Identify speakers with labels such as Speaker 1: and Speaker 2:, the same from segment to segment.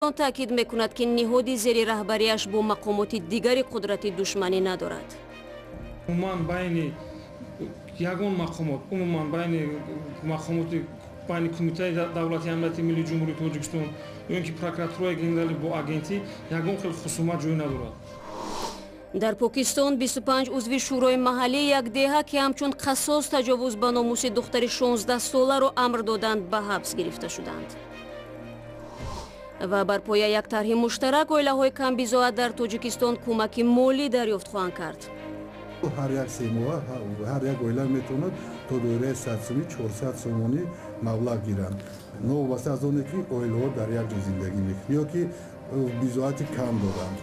Speaker 1: آن تاکید میکند که نهادی زیر رهبریش با مقامات دیگری قدرت دشمنی ندارد.
Speaker 2: عموما بین یگان مقامات بین کمیته دولتی امنیتی ملی جمهوری تاجیکستان یا که پروکراتورای گنرالی با آگنتی یگان خیلی خصومت جای ندارد.
Speaker 1: در پاکستان 25 عضو شورای محلی یک دهه که همچون قصاص تجاوز به ناموس دختر 16 ساله را امر دادند به حبس گرفته شدند. و بر پایه یک طرح مشترک اویله‌های کم بیزاعت در تاجیکستان کمک مالی دریافت خواهند کرد.
Speaker 3: هر یک سیموها هر یک اویله میتواند تا دوره 100 سومی 400 سومانی مبلغ گیرند. نوبسته از اونه که اویله‌ها در یک زندگی میکنند یا که بیزاعت کم دارند.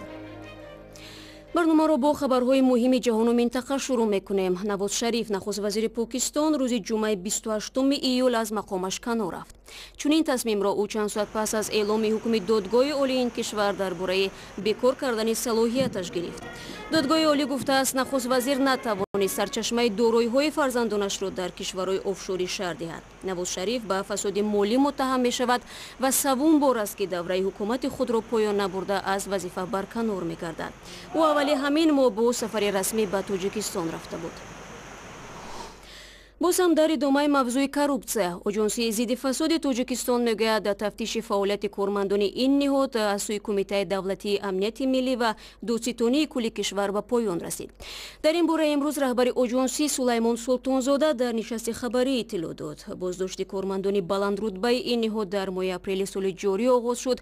Speaker 1: برنامه را با خبرهای مهم جهان و منطقه شروع میکنیم. نواز شریف نخست وزیر پاکستان روز جمعه 28 ایول از مقامش کنار رفت. چون این تصمیم را او چند ساعت پس از اعلام حکم دادگاه عالی این کشور درباره بیکار کردن صلاحیتش گرفت. دادگاه عالی گفته است نخست وزیر نتوانست سرچشمه دارایی‌های فرزندانش را در کشورهای آفشوری شهر دهد. نواز شریف به فساد مالی متهم می شود و سوم بار است که دوره حکومت خود را پایان نبرده از وظیفه برکنار می گردد. او اولی همین ماه با سفر رسمی به تاجیکستان رفته بود. باز هم در ادامه موضوع کروپسیا، آژانسی ضد فساد تاجیکستان میگوید در تفتیش فعالیت کارمندان این نهاد از سوی کمیته دولتی امنیت ملی و دادستانی کل کشور به پایان رسید. در این باره امروز رهبر آژانسی سلیمان سلطانزاده در نشست خبری اطلاع داد. بازداشت کارمندان بلندرتبه این نهاد در ماه اپریل سال جاری آغاز شد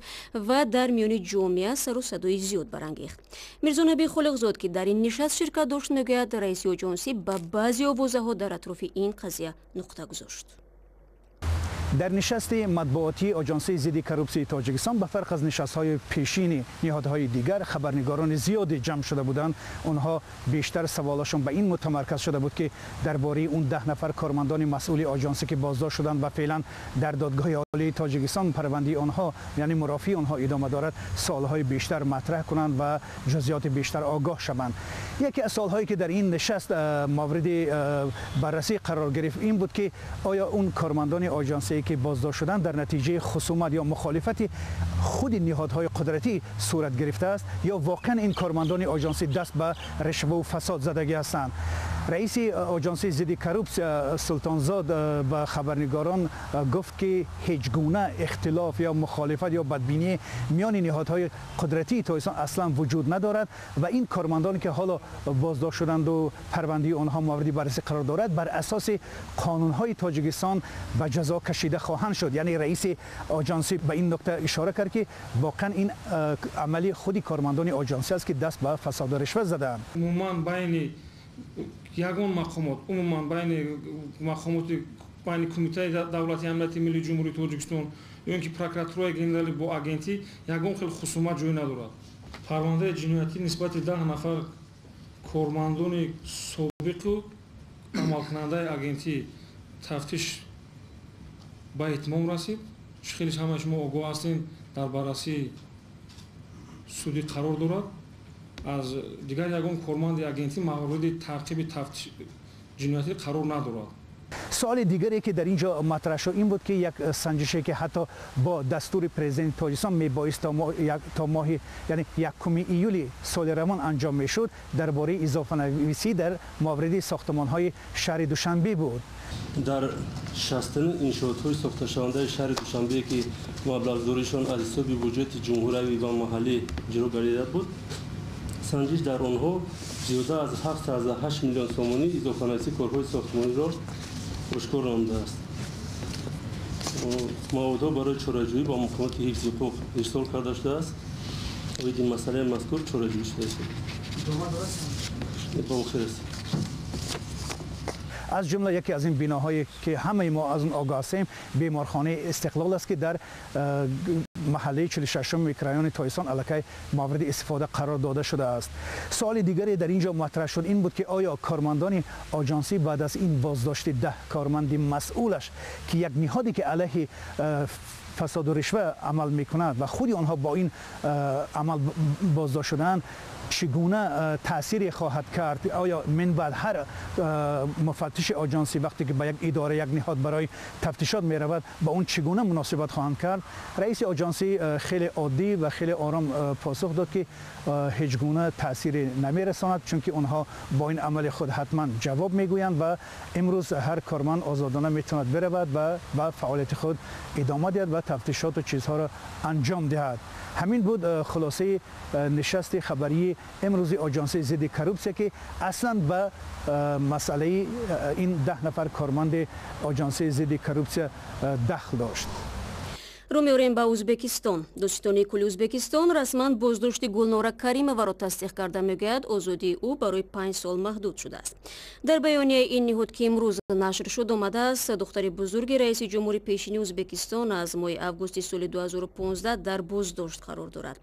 Speaker 1: و در میان جامعه سر و صدای زیاد برانگیخت. میرزا نبی خالقزاد که در این نشست شرکت داشت میگوید رئیس آژانسی به بعضی آوازه‌ها در اطراف این قضیه نقطه گذاشت.
Speaker 4: در نشست مطبوعاتی آژانسی ضد کروپسی تاجیکستان به فرق از نشست‌های پیشین نهادهای دیگر خبرنگاران زیادی جمع شده بودند. آنها بیشتر سوالشون به این متمرکز شده بود که درباره اون 10 نفر کارمندان مسئول آژانسی که بازداشت شدند و فعلا در دادگاه عالی تاجیکستان پرونده آنها یعنی مرافعه آنها ادامه دارد سوالهای بیشتر مطرح کنند و جزئیات بیشتر آگاه شوند. یکی از سوالهایی که در این نشست مورد بررسی قرار گرفت این بود که آیا اون کارمندان آژانسی که بازداشت شدن در نتیجه خصومت یا مخالفت خود نهادهای قدرتی صورت گرفته است یا واقعا این کارمندان آژانسی دست به رشوه و فساد زدگی هستند. رئیس آژانسی ضد کروپسیا سلطانزاد به خبرنگاران گفت که هیچ گونه اختلاف یا مخالفت یا بدبینی میان نهادهای قدرتی تاجیکستان اصلا وجود ندارد و این کارمندان که حالا بازداشت شدند و پرونده آنها مورد بررسی قرار دارد بر اساس قانونهای تاجیکستان به جزا کشیده خواهند شد. یعنی رئیس آژانسی به این نکته اشاره کرد که واقعا این عملی خودی کارمندان آژانسی است که دست به فساد و رشوه زدند.
Speaker 2: عموما بین یگان مقامات بین کمیته دولتی امنیتی ملی جمهوری تاجیکستان یا که پروکراتورای گنرالی با آگنتی یگان خیلی خصومت جای ندارد. پرونده جنایتی نسبت 10 نفر کارمندان سابق و عملکننده آگنتی تفتیش به اتمام رسید. خیلی همه شما آگاه هستین در بررسی سودی قرار دارد. از دیگر یگان کارمند آگنتی مورد تعقیب تفتیش جنایتی قرار ندارد.
Speaker 4: سوال دیگری که در اینجا مطرح شد این بود که یک سنجشی که حتی با دستور پرزیدنت تاجیکستان میبایست تا ماه یعنی 1 ایول سال روان انجام میشد درباره اضافه نویسی در مورد ساختمان‌های شهر دوشنبه بود.
Speaker 5: در شستن انشاءات‌های ساخته شونده شهر دوشنبه که مبلغ‌داریشان از حساب بودجه جمهوری و محلی جلو گردیده بود، سنجش در آنها زیاده از 7.8 میلیون سومانی اضافه نویسی کارهای ساختمانی را آشکار نموده است. موادها برای چاره‌جویی با مقامات حفظ حقوق ارسال کرده شده است و این مسئله مذکور چاره‌جویی شده است.
Speaker 4: از جمله یکی از این بناهایی که همه ما از اون آگاه هستیم بیمارخانه استقلال است که در محله 46 کرایان تاجیکستان الکی مورد استفاده قرار داده شده است. سوال دیگری در اینجا مطرح شد این بود که آیا کارمندان آژانسی بعد از این بازداشت 10 کارمند مسئولش که یک نهادی که علیه فساد و رشوه عمل میکند و خود آنها با این عمل بازداشت شدن چگونه تأثیری خواهد کرد؟ آیا من بعد هر مفتش آژانسی وقتی که به یک اداره یک نهاد برای تفتیشات می رود با اون چگونه مناسبت خواهند کرد؟ رئیس آژانسی خیلی عادی و خیلی آرام پاسخ داد که هیچ گونه تأثیری نمی رساند، چون که آنها با این عمل خود حتما جواب میگویند و امروز هر کارمند آزادانه میتواند برود و به فعالیت خود ادامه دهد و تفتیشات و چیزها را انجام دهد. همین بود خلاصه نشست خبری امروز آژانس ضد کروپسیا که اصلا به مسئله این 10 نفر کارمند آژانس ضد کروپسیا دخل داشت.
Speaker 1: رو می‌آوریم به ازبکستان. دوستان کل ازبکستان رسما بازداشت گلنورا каримоваро тасдиқ карда мегӯяд озодии ӯ барои 5 сол маҳдуд шудааст. дар баёнияи ин ниҳод ки имрӯз нашр шуд омадааст, духтари бузурги раиси ҷумҳури пешини Ӯзбекистон аз моҳи августи соли 2015 дар боздошт қарор дорад.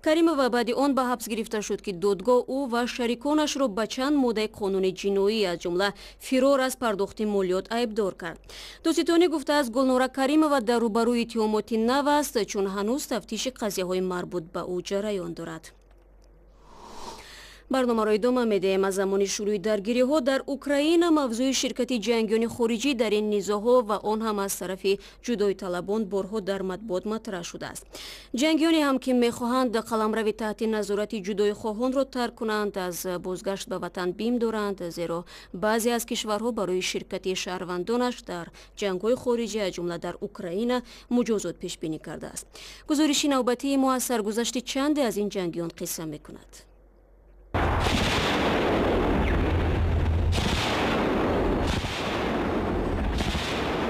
Speaker 1: каримова баъди он ба ҳабс гирифта шуд ки додгоҳ ӯ ва шариконашро ба чанд моддаи қонуни ҷиноӣ аз ҷумла фирор аз пардохти молиёт айбдор кард. доститонӣ гуфтааст гулнора каримова дар рӯбарӯи иттиҳомоти нав аст, чун ҳанӯз тафтиши қазияҳои марбут ба ӯ ҷараён дорад. барномаро идома медиҳем. аз замони шурӯи даргириҳо дар Украина мавзӯи ширкати ҷангиёни хориҷӣ дар ин низоъҳо ва он ҳам аз тарафи ҷудоиталабон борҳо дар матбуот матраҳ шудааст. ҷангиёне ҳам ки мехоҳанд қаламрави таҳти назорати ҷудоихоҳонро тарк кунанд, аз бозгашт ба ватан бим доранд, зеро баъзе аз кишварҳо барои ширкати шаҳрвандонаш дар ҷангҳои хориҷӣ аз ҷумла дар Украина муҷозот пешбинӣ кардааст. гузориши навбатии мо аз саргузашти чанде аз ин ҷангиён қисса мекунад.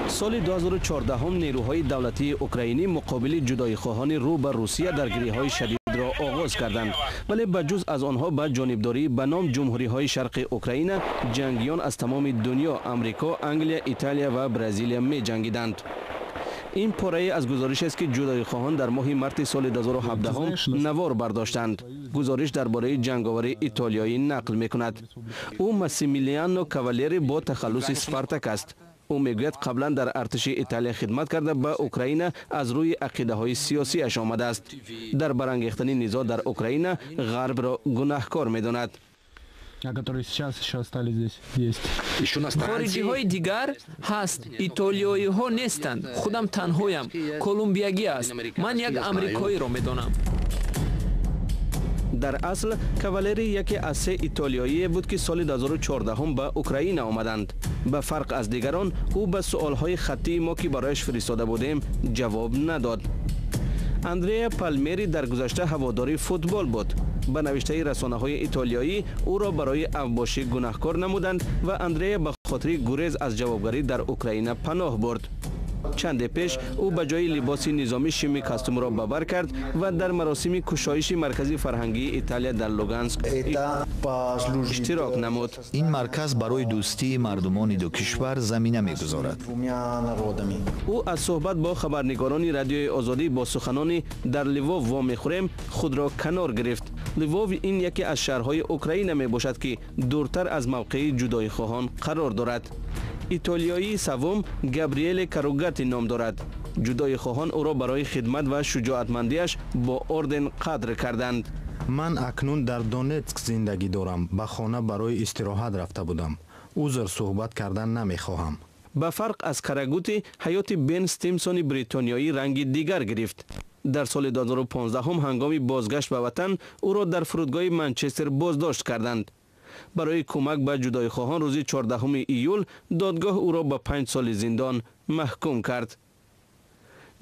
Speaker 6: соли 2014 نیروهای دولتی اوکراینی مقابل جداییخواهان رو به روسیه درگیری‌های شدید را آغاز کردند، ولی بجز از آنها به جانبداری به نام جمهوری‌های شرق اوکراین جنگیان از تمام دنیا، آمریکا، انگلیس، ایتالیا و برزیل می جنگیدند. این پاره از گزارش است که جداییخواهان در ماه مارس سال 2017 نوار برداشتند. گزارش درباره جنگاور ایتالیایی نقل می‌کند. او ماسیمیلیانو کاوالیری با تخلص اسپارتاک است. او میگوید قبلا در ارتش ایتالیا خدمت کرده به اوکراین از روی عقیده‌های سیاسی اش آمده است. در برانگیختن نزاع در اوکراین غرب را گناهکار می‌داند.
Speaker 7: خارجی های دیگر هست، ایتالیایی ها نیستند. خودم تنهایم، کلمبیایی است. من یک امریکایی را میدانم.
Speaker 6: در اصل کاوالیری یکی از 3 ایتالیایی بود که سال 2014 به اوکراین آمدند. به فرق از دیگران او به سوالهای خطی ما که برایش فرستاده بودیم جواب نداد. اندریا پالمیری در گذشته هواداری فوتبال بود. به نوشته رسانه‌های ایتالیایی او را برای اوباشی گناهکار نمودند و اندریا به خاطر گریز از جوابگری در اوکراین پناه برد. چند پیش او به جای لباس نظامی شیمی کاستوم را باور کرد و در مراسم کشایش مرکزی فرهنگی ایتالیا در لوگانسک اشتراک نمود.
Speaker 8: این مرکز برای دوستی مردمان دو کشور زمینه می‌گذارد.
Speaker 6: او از صحبت با خبرنگاران رادیوی آزادی با سخنانی در لیوو وام می‌خوریم خود را کنار گرفت. لیوو این یکی از شهرهای اوکراین میباشد که دورتر از موقع جداییخواهان قرار دارد. ایتالیایی سوم گابریل کاروگاتی نام دارد. جداییخواهان او را برای خدمت و شجاعتمندیش با اردن قدر کردند.
Speaker 9: من اکنون در دونتسک زندگی دارم. به خانه برای استراحت رفته بودم. عذر صحبت کردن نمیخواهم.
Speaker 6: به فرق از کاراگوتی، حیات بن استیمسون بریتانیایی رنگ دیگر گرفت. در سال 2015 هنگام بازگشت به وطن او را در فرودگاه منچستر بازداشت کردند. برای کمک به جداییخواهان روز 14 ایول دادگاه او را به 5 سال زندان محکوم کرد.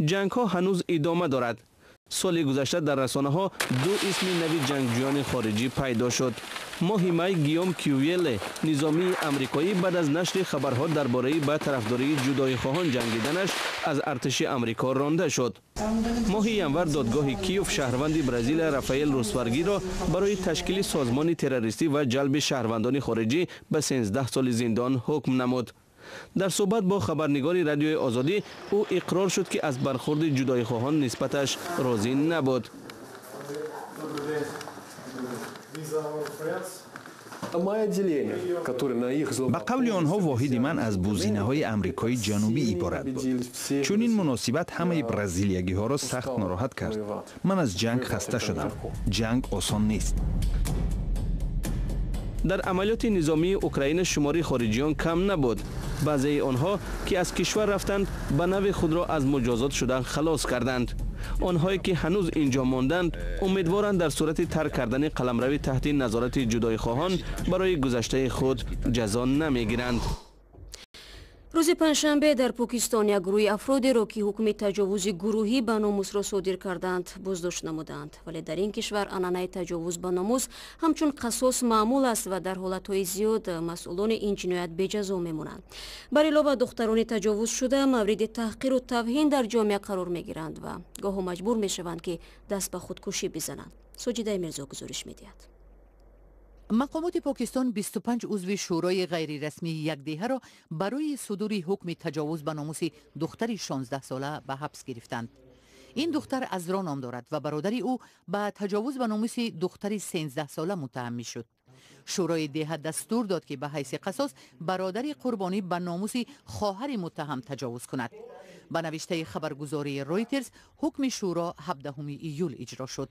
Speaker 6: جنگ ها هنوز ادامه دارد. سال گذشته در رسانه ها 2 اسم نوی جنگجویان خارجی پیدا شد. ماه می گیوم کیویل نظامی آمریکایی بعد از نشر خبرها درباره به طرفداری جداییخواهان جنگیدنش از ارتش آمریکا رانده شد. ماه ینور دادگاه کیوف شهروند برزیل رافائل روسورگی را برای تشکیل سازمان تروریستی و جلب شهروندان خارجی به 13 سال زندان حکم نمود. در صحبت با خبرنگار رادیوی آزادی او اقرار شد که از برخورد جداییخواهان نسبتش راضی نبود.
Speaker 8: به قول آنها واحد من از بوزینه‌های آمریکای جنوبی عبارت بود. چون این مناسبت همه برزیلیگی ها را سخت ناراحت کرد. من از جنگ خسته شدم. جنگ آسان نیست.
Speaker 6: در عملیات نظامی اوکراین شماری خارجیان کم نبود. بعضی آنها که از کشور رفتند به نوع خود را از مجازات شدن خلاص کردند. آنهایی که هنوز اینجا ماندند امیدوارند در صورت ترک کردن قلمرو تحت نظارت جدای خواهان برای گذشته خود جزا نمیگیرند.
Speaker 1: روز پنجشنبه در پاکستان یک گروه افرادی را که حکم تجاوز گروهی به ناموس را صادر کردند بازداشت نمودند، ولی در این کشور عنعنه تجاوز به ناموس همچون قصاص معمول است و در حالتهای زیاد مسئولان این جنایت به جزا میمانند. بر علاوه دختران تجاوز شده مورد تحقیر و توهین در جامعه قرار میگیرند و گاه مجبور میشوند که دست به خودکشی بزنند. ساجده میرزا گزارش میدهد.
Speaker 10: مقامات پاکستان 25 عضو شورای غیر رسمی یک دهه را برای صدور حکم تجاوز به ناموس دختری 16 ساله به حبس گرفتند. این دختر ازرا نام دارد و برادر او به تجاوز به ناموس دختری 13 ساله متهم می شد. شورای دهه دستور داد که به حیث قصاص برادر قربانی به ناموس خواهر متهم تجاوز کند. به نوشته خبرگزاری رویترز حکم شورا 17 ایول اجرا شد.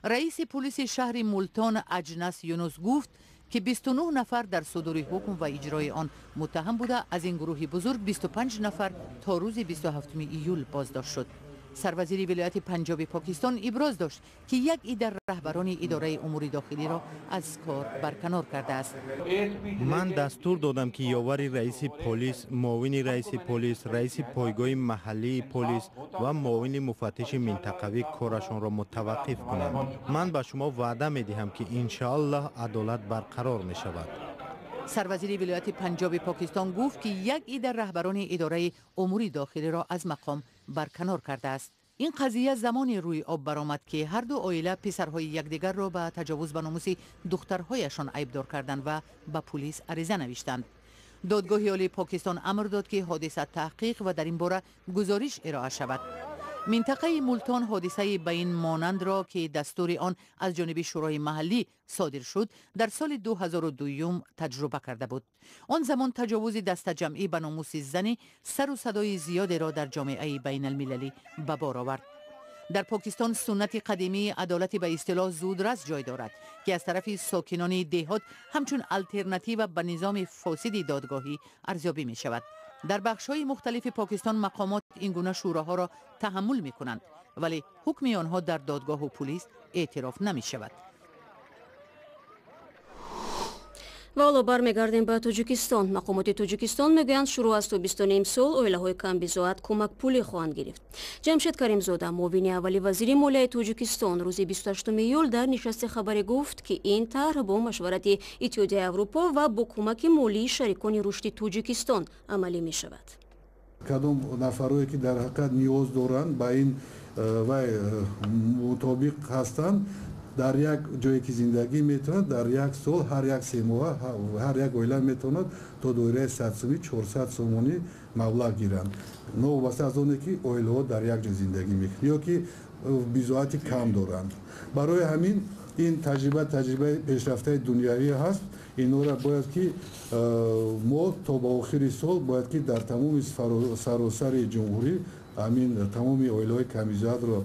Speaker 10: رئیس پلیس شهر مولتان اجنس یونس گفت که 29 نفر در صدور حکم و اجرای آن متهم بوده. از این گروه بزرگ 25 نفر تا روز 27 ایول بازداشت شد. سروزیر ولایت پنجاب پاکستان ابراز داشت که یک عده رهبران اداره امور داخلی را از کار برکنار کرده است.
Speaker 9: من دستور دادم که یاوری رئیس پلیس، معاون رئیس پلیس، رئیس پایگاه محلی پلیس و معاون مفتش منطقوی کارشان را متوقف کنند. من به شما وعده می دهم که انشاءالله عدالت برقرار می شود.
Speaker 10: سروزیر ولایت پنجاب پاکستان گفت که یک عده رهبران اداره امور داخلی را از مقام برکنار کرده است. این قضیه زمانی روی آب برآمد که هر دو عائله پسرهای یکدیگر را به تجاوز به ناموس دخترهایشان عیبدار کردند و به پلیس عریضه نوشتند. دادگاه عالی پاکستان امر داد که حادثه تحقیق و در این باره گزارش ارائه شود. منطقه مولتان حادثه بین مانند را که دستور آن از جانب شورای محلی صادر شد در سال 2002 تجربه کرده بود. آن زمان تجاوز دست جمعی به ناموس زنی سر و صدای زیادی را در جامعه بین المللی به بار آورد. در پاکستان سنت قدیمی عدالت به اصطلاح زودرس جای دارد که از طرف ساکنان دهات همچون الترناتیو به نظام فاسد دادگاهی ارزیابی می شود. در بخش‌های مختلف پاکستان مقامات این گونه شوراها را تحمل می کنند ولی حکم آنها در دادگاه و پلیس اعتراف نمی شود.
Speaker 1: و حالا برمیگردیم به تاجیکستان. مقامات تاجیکستان میگویند شروع از تابستان امسال عائله‌های کمبزاعت کمک پولی خواهند گرفت. جمشید کریمزاده معاون اولی وزیر مالیه تاجیکستان روز 28 ایول در نشست خبری گفت که این طرح با مشورت اتحادیه اروپا و با کمک مالی شریکان رشد تاجیکستان عملی می شود.
Speaker 3: کدام نفرایی که در حقیقت نیاز دارند با این و مطابق هستند در یک جایی که زندگی میتونند در یک سال هر یک 3 ماه هر یک عائله میتوند تا دایره 100 سومی 400 سومانی مبلغ گیرند. نوبسته از اونه که عائله ها در یک جای زندگی میکنند یا که بیزاعتی کم دارند. برای همین این تجربه پیشرفته دنیوی هست. اینا را باید که ما تا به آخر سال باید که در تمام سراسر جمهوری همین تمام عائله های کمیزاد را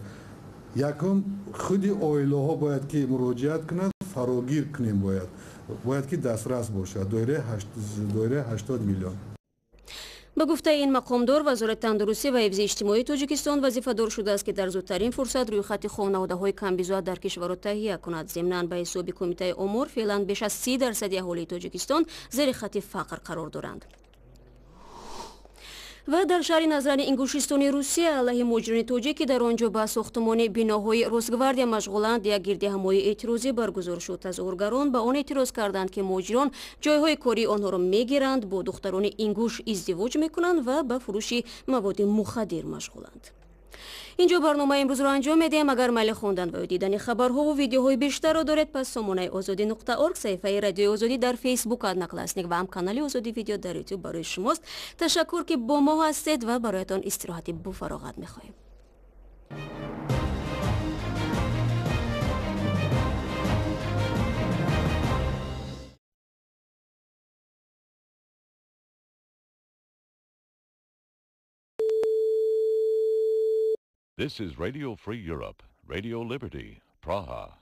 Speaker 3: یکم خود عائله ها باید که مراجعت کنند فراگیر کنیم باید که دسترس باشد دایره 80 میلیون.
Speaker 1: به گفته این مقامدار وزارت تندرستی و حفظ اجتماعی تاجیکستان وظیفه دار شده است که در زودترین فرصت روی خط خانواده های کمبزاعت در کشور را تهیه کند. ضمناً به حساب کمیته امور فعلا بیش از 30% اهالی تاجیکستان زیر خط فقر قرار دارند. و در شهر نزران انگوشیستان روسیه علیه مهاجران تاجیک که در آنجا به ساختمان بناهای روسگواردیا مشغولند یک گردهمایی اعتراضی برگزار شد. تظاهرگران به آن اعتراض کردند که مهاجران جایهای کاری آنها را میگیرند، با دختران انگوش ازدواج میکنند و به فروش مواد مخدر مشغولند. اینجا برنامه امروز را انجام میدیم. اگر میل خواندن و دیدن خبرها و ویدیوهای بیشتر را دارید پس سامانه azadi.org، صفحه رادیو آزادی در فیسبوک ادناکلاسنیک و هم کانال آزادی ویدیو در یوتیوب برای شماست. تشکر که با ما هستید و برایتان استراحتی با فراغت میخواهیم.
Speaker 11: This is Radio Free Europe, Radio Liberty, Praha.